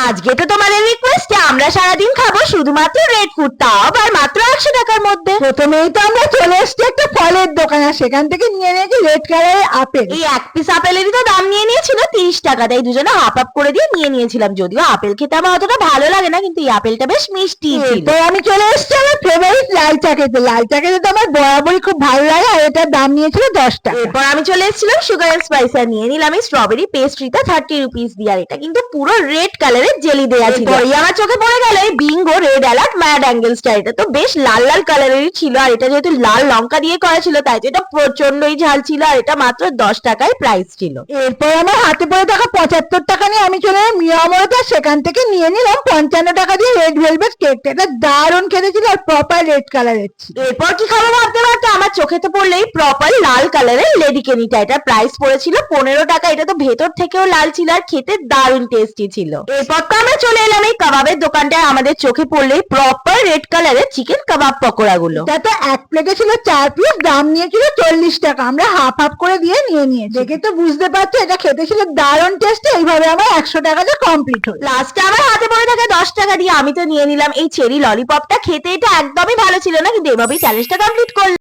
আজকে তো তোমাদের রিকোয়েস্টে আমরা সারাদিন খাবো শুধুমাত্র রেড ফুড, তাও আবার মাত্র 100 টাকার মধ্যে। প্রথমেই তো আমরা চলে এসেছি একটা ফলের দোকান, আর সেখান থেকে নিয়ে নিয়েছি রেড কালারের আপেল। এই এক পিস আপেলেরই তো দাম নিয়ে নিয়েছিল 30 টাকা, তাই দুজনে হাফ হাফ করে দিয়ে নিয়ে নিয়েছিলাম। যদিও আপেল খেতে আমার অতটা ভালো লাগে না, কিন্তু এই আপেলটা বেশ মিষ্টি ছিল। এরপর আমি চলে এসেছি আমার ফেভারিট লাল চা খেতে। লাল চা খেতে তো আমার বরাবরই খুব ভালো লাগে, আর এটার দাম নিয়েছিল 10 টাকা। এরপর আমি চলে এসেছিলাম সুগার এন্ড স্পাইস, আর নিয়ে নিলাম এই স্ট্রবেরি পেস্ট্রিটা 30 রুপিস দিয়ে, আর এটা কিন্তু পুরো রেড কালারের জেলি দেওয়া ছিল। এরপরই আমার চোখে পড়ে গেল এই বিঙ্গো রেড অ্যালার্ট ম্যাড অ্যাঙ্গেলসটা। এটা তো বেশ লাল লাল কালারেরই ছিল, আর এটা যেহেতু লাল লঙ্কা দিয়ে করা ছিল তাই তো এটা প্রচন্ডই ঝাল ছিল, আর এটা মাত্র 10 টাকায় প্রাইস ছিল। এরপর আমার হাতে পড়ে থাকা 75 টাকা নিয়ে আমি চলে এলাম মিয়ামরতে, সেখান থেকে নিয়ে নিলাম 55 টাকা দিয়ে রেড ভেলভেট কেকটা। এটা দারুণ খেতে ছিল আর প্রপার রেড কালারের ছিল। এরপর কি খাবো ভাবতে ভাবতে আমার চোখে তো পড়লেই প্রপার লাল কালারের লেডি কেনিটা। এটার প্রাইস পড়েছিল 15 টাকা। এটা তো ভেতর থেকেও লাল ছিল আর খেতে দারুণ টেস্টি ছিল। এরপর তো আমরা চলে এলাম এই কাবাবের দোকানটায়। আমাদের চোখে পড়লেই প্রপার রেড কালারের চিকেন কাবাব পকোড়া গুলো। যাতে এক প্লেটে ছিল 4 পিস, দাম নিয়েছিল 40 টাকা। আমরা হাফ হাফ করে দিয়ে নিয়ে নিয়েছি। দেখে তো বুঝতে পারছো এটা খেতে ছিল দারুণ টেস্টি। এইভাবে আমার 100 টাকাটা কমপ্লিট হলো। লাস্টে আমার হাতে পড়ে থাকে 10 টাকা দিয়ে আমি তো নিয়ে নিলাম এই চেরি ললিপপটা। খেতে এটা একদমই ভালো ছিল না, কিন্তু এভাবেই চ্যালেঞ্জটা কমপ্লিট করলাম।